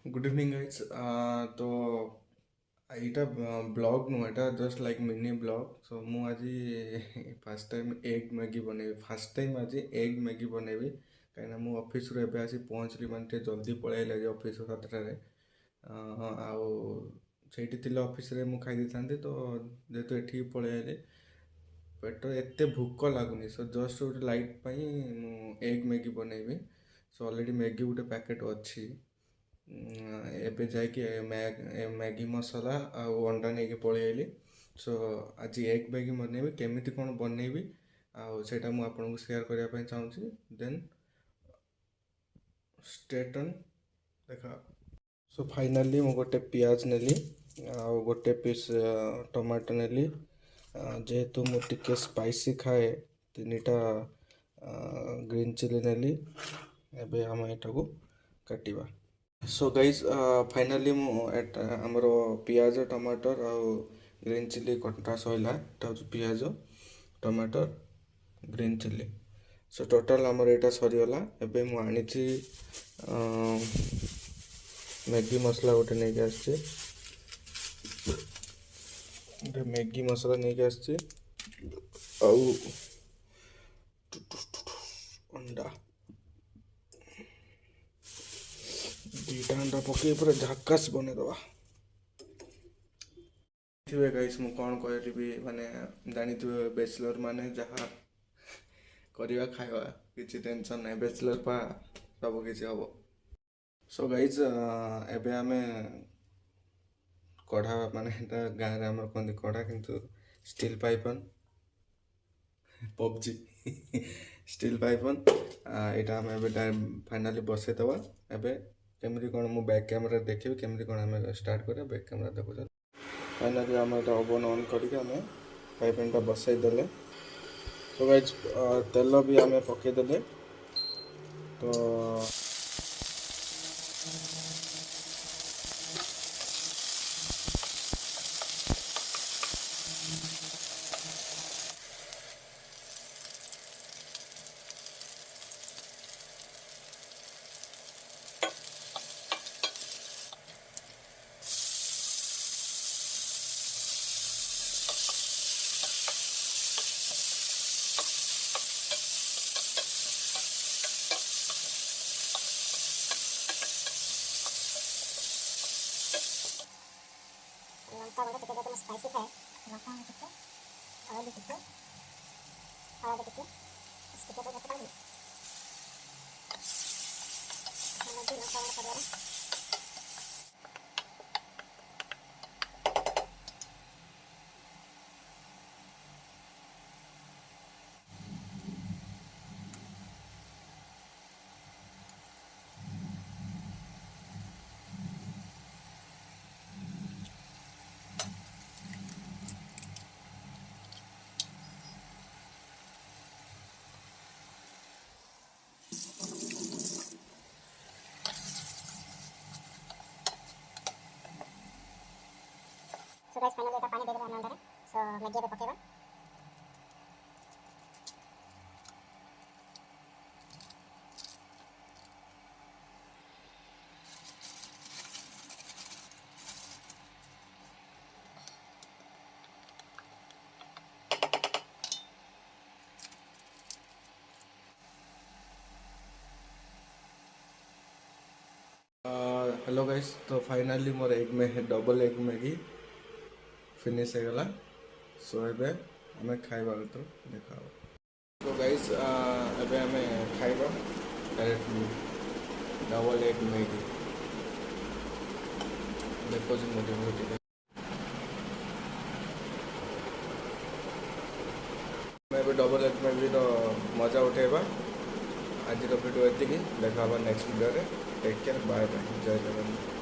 Good evening guys. तो ଏଇଟା blog ନୁହଁ, ଏଇଟା just like mini blog. So ମୁଁ ଆଜି ଫାର୍ଷ୍ଟ ଟାଇମ୍ ଏଗ୍ ମ୍ୟାଗି ବନେଇବି। ଫାର୍ଷ୍ଟ ଟାଇମ୍ ଆଜି ଏଗ୍ ମ୍ୟାଗି ବନେଇବି, କାହିଁକିନା ମୁଁ ଅଫିସରୁ ଏବେ ଆସି ପହଞ୍ଚିଲି, ମାନେ ଟିକେ ଜଲ୍ଦି ପଳେଇଲି ଆଜି ଅଫିସରୁ 7ଟାରେ। ଆଉ ସେଇଠି ଥିଲେ ଅଫିସରେ ମୁଁ ଖାଇ ଦେଇଥାନ୍ତି, ତ ଯେହେତୁ ଏଠିକି ପଳେଇ ଆଇଲି ପେଟ ଏତେ ଭୋକ ଲାଗୁନି। ସୋ ଜଷ୍ଟ ଗୋଟେ ଲାଇଟ୍ ପାଇଁ ମୁଁ ଏଗ୍ ମ୍ୟାଗି ବନେଇବି। ସୋ ଅଲରେଡ଼ି ମ୍ୟାଗି ଗୋଟେ ପ୍ୟାକେଟ୍ ଅଛି। ଏବେ ଯାଇକି ମ୍ୟାଗି ମସଲା ଆଉ ଅଣ୍ଡା ନେଇକି ପଳେଇ ଆଇଲି। ସୋ ଆଜି ଏଗ୍ ମ୍ୟାଗି ବନେଇବି, କେମିତି କ'ଣ ବନେଇବି ଆଉ ସେଇଟା ମୁଁ ଆପଣଙ୍କୁ ସେୟାର କରିବା ପାଇଁ ଚାହୁଁଛି। ଦେନ୍ ଷ୍ଟ୍ରେଟ୍ ଅନ୍ ଦେଖା। ସୋ ଫାଇନାଲି ମୁଁ ଗୋଟେ ପିଆଜ ନେଲି ଆଉ ଗୋଟେ ପିସ୍ ଟମାଟୋ ନେଲି। ଯେହେତୁ ମୁଁ ଟିକେ ସ୍ପାଇସି ଖାଏ, 3ଟା ଗ୍ରୀନ୍ ଚିଲି ନେଲି। ଏବେ ଆମେ ଏଟାକୁ କାଟିବା। ସୋ ଗାଇଜ୍, ଫାଇନାଲି ମୁଁ ଆମର ପିଆଜ ଟମାଟର ଆଉ ଗ୍ରୀନ୍ ଚିଲି କଟା ସଇଲା। ଏଟା ହେଉଛି ପିଆଜ ଟମାଟର ଗ୍ରୀନ୍ ଚିଲି। ସୋ ଟୋଟାଲ୍ ଆମର ଏଇଟା ସରିଗଲା। ଏବେ ମୁଁ ଆଣିଛି ମ୍ୟାଗି ମସଲା ଗୋଟେ ନେଇକି ଆସିଛି। ଗୋଟେ ମ୍ୟାଗି ମସଲା ନେଇକି ଆସିଛି ଆଉ ଅଣ୍ଡା, 2ଟା ଅଣ୍ଡା ପକେଇ ପୁରା ଝାକାସ୍ ବନେଇଦେବା। ଥିବେ ଗାଇସ୍, ମୁଁ କ'ଣ କହିବି, ମାନେ ଜାଣିଥିବେ ବ୍ୟାଚଲର୍ ମାନେ ଯାହା କରିବା ଖାଇବା, କିଛି ଟେନସନ୍ ନାହିଁ। ବ୍ୟାଚଲର୍ ପା ସବୁ କିଛି ହେବ। ସୋ ଗାଇଜ୍, ଏବେ ଆମେ କଢ଼ା, ମାନେ ଏଇଟା ଗାଁରେ ଆମର କୁହନ୍ତି କଢ଼ା, କିନ୍ତୁ ଷ୍ଟିଲ୍ ପାଇପନ୍ ପବ୍ଜି ଷ୍ଟିଲ୍ ପାଇପନ୍। ଏଇଟା ଆମେ ଏବେ ଫାଇନାଲି ବସେଇଦେବା। ଏବେ କେମିତି କ'ଣ ମୁଁ ବ୍ୟାକ୍ କ୍ୟାମେରା ଦେଖିବି, କେମିତି କ'ଣ ଆମେ ଷ୍ଟାର୍ଟ କରିବା। ବ୍ୟାକ୍ କ୍ୟାମେରା ଦେଖୁଛନ୍ତି। ଫାଇନାଲି ଆମେ ଏଇଟା ଓଭନ୍ ଅନ୍ କରିକି ଆମେ ପାଇପନ୍ଟା ବସେଇ ଦେଲେ। ତ ଗାଇଜ୍, ତେଲ ବି ଆମେ ପକେଇଦେଲେ। ତ ଲଙ୍କା ଗୁଣ୍ଡ ଟିକେ, ଯେହେତୁ ମୁଁ ସ୍ପାଇସି ଖାଏ, ଲଙ୍କା ଗୁଣ୍ଡ ଟିକେ, ହଳଦୀ ଟିକେ, ଟିକେ ଟିକେ ତ ଦେଖ ହଳଦୀ ଲଙ୍କା ଗୁଣ୍ଡ କରିବାର। सो गाइस, फाइनली एटा पानी दे देबा हम अंदर। सो मैगी ଏବେ ପକେଇବା। हेलो गाइस, तो फाइनाली मोर डबल एग मैगी फिनिश हो गला। सो एबे हमें खाइबा तो देखा। तो गाइस, एबे हमें खाइबा डायरेक्टली डबल एग मैगी। देखो जी मोटी मैं डबल एग मैगी मजा उठेबा। आज वीडियो ये देखा next video take care, bye bye, जय जगन्नाथ।